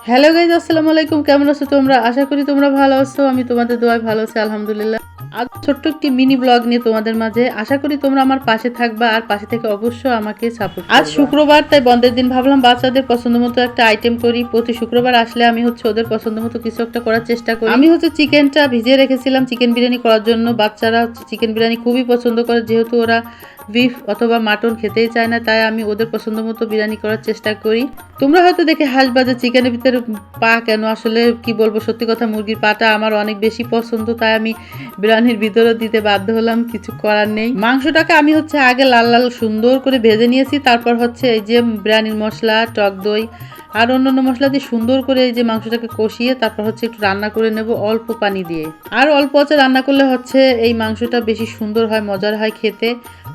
Hello guys, আসসালামু আলাইকুম। কেমন আছো তোমরা? আশা করি তোমরা ভালো আছো। আমি তোমাদের দোয়ায় ভালো আছি, আলহামদুলিল্লাহ। আজ ছোট্ট একটি মিনি ব্লগ নিয়ে তোমাদের মাঝে। আশা করি তোমরা আমার পাশে থাকবা আর পাশে থেকে অবশ্যই আমাকে সাপোর্ট করবা। আজ শুক্রবার, তাই বন্ধের দিন ভাবলাম বাচ্চাদের পছন্দ মতো একটা আইটেম করি। প্রতি শুক্রবার আসলে আমি ওদের পছন্দ মতো কিছু একটা করার চেষ্টা করি। আমি চিকেনটা ভিজিয়ে রেখেছিলাম চিকেন বিরিয়ানি করার জন্য। বাচ্চারা চিকেন বিরিয়ানি খুবই পছন্দ করে, যেহেতু ওরা বিফ অথবা মাটন খেতেই চায় না, তাই আমি ওদের পছন্দ মতো বিরিয়ানি করার চেষ্টা করি। তোমরা হয়তো দেখে হাসবা যে চিকেনের ভিতরে পা কেন, আসলে কি বলবো, সত্যি কথা, মুরগির পাটা আমার অনেক বেশি পছন্দ, তাই আমি বিরিয়ানির ভিতরে দিতে বাধ্য হলাম, কিছু করার নেই। মাংসটাকে আমি আগে লাল লাল সুন্দর করে ভেজে নিয়েছি, তারপর এই যে বিরিয়ানির মশলা, টক দই আর অন্যান্য মশলা দিয়ে সুন্দর করে এই যে মাংসটাকে কষিয়ে তারপর একটু রান্না করে নেব অল্প পানি দিয়ে। আর অল্প আছে রান্না করলে এই মাংসটা বেশি সুন্দর হয়, মজার হয় খেতে।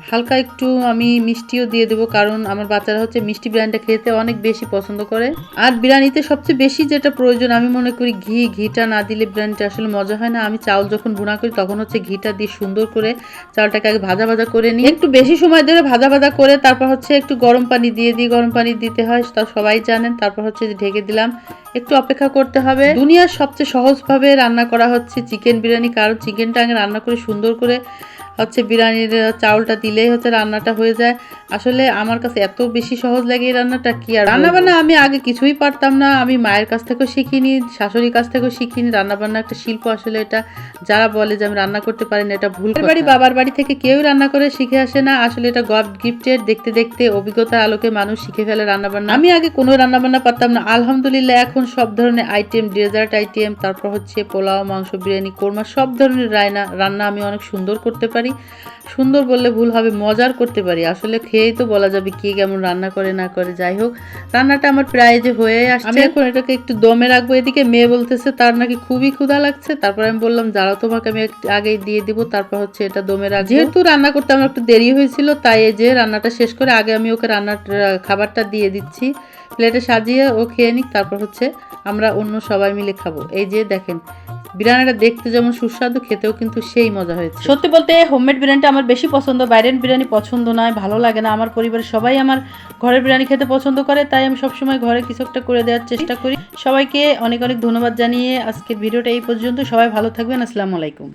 হালকা একটু আমি মিষ্টিও দিয়ে দেবো, কারণ আমার বাচ্চারা মিষ্টি বিরিয়ানিটা খেতে অনেক বেশি পছন্দ করে। আর বিরিয়ানিতে সবচেয়ে বেশি যেটা প্রয়োজন আমি মনে করি ঘিটা না দিলে বিরিয়ানিটা আসলে মজা হয় না। আমি চাউল যখন ভুনা করি তখন ঘিটা দিয়ে সুন্দর করে চাউলটাকে আগে ভাজা ভাজা করে নিই, একটু বেশি সময় ধরে ভাজা ভাজা করে তারপর একটু গরম পানি দিয়ে দিই। গরম পানি দিতে হয়, তা সবাই জানেন। তারপর ঢেকে দিলাম, একটু অপেক্ষা করতে হবে। দুনিয়ার সবচেয়ে সহজভাবে রান্না করা চিকেন বিরিয়ানি, কারণ চিকেনটা আগে রান্না করে সুন্দর করে বিরিয়ানির চাউলটা দিলেই রান্নাটা হয়ে যায়। আসলে আমার কাছে এত বেশি সহজ লাগে এই রান্নাটা, কি আর রান্নাবান্না আমি আগে কিছুই পারতাম না। আমি মায়ের কাছ থেকেও শিখিনি, শাশুড়ির কাছ থেকেও শিখিনি। রান্নাবান্না একটা শিল্প, আসলে এটা যারা বলে যে আমি রান্না করতে পারি না, এটা ভুল। বাড়ি বাবার বাড়ি থেকে কেউ রান্না করে শিখে আসে না, আসলে এটা গড গিফটেড। দেখতে দেখতে অভিজ্ঞতার আলোকে মানুষ শিখে ফেলে রান্নাবান্না। আমি আগে কোনো রান্নাবান্না পারতাম না, আলহামদুলিল্লাহ এখন সব ধরনের আইটেম, ডেজার্ট আইটেম, তারপর পোলাও, মাংস, বিরিয়ানি, কোরমা, সব ধরনের রান্না আমি অনেক সুন্দর করতে পারি। সুন্দর বললে ভুল হবে, মজার করতে পারি। আসলে খেয়েই তো বলা যাবে কে কেমন রান্না করে না করে। যাই হোক, রান্নাটা আমার প্রায় যে হয়ে আসছে। আমি এখন এটাকে একটু দমে রাখবো। এদিকে মেয়ে বলতেছে তার নাকি খুবই ক্ষুধা লাগছে। তারপর আমি বললাম যারা, তোমাকে আমি আগেই দিয়ে দিব, তারপর এটা দমে রাখবো। যেহেতু রান্না করতে আমার একটু দেরি হয়েছিল, তাই এই যে রান্নাটা শেষ করে আগে আমি ওকে খাবারটা দিয়ে দিচ্ছি, প্লেটে সাজিয়ে ও খেয়ে নিক। তারপর আমরা অন্য সবাই মিলে খাবো। এই যে দেখেন, বিরিয়ানিটা দেখতে যেমন সুস্বাদু, খেতেও কিন্তু সেই মজা হয়েছে। সত্যি বলতে হোমমেড বিরিয়ানিটা আমার বেশি পছন্দ, বাইরের বিরিয়ানি পছন্দ নয়, ভালো লাগে না। আমার পরিবারের সবাই আমার ঘরের বিরিয়ানি খেতে পছন্দ করে, তাই আমি সবসময় ঘরে কিছু একটা করে দেওয়ার চেষ্টা করি। সবাইকে অনেক অনেক ধন্যবাদ জানিয়ে আজকের ভিডিওটা এই পর্যন্ত। সবাই ভালো থাকবেন। আসসালামু আলাইকুম।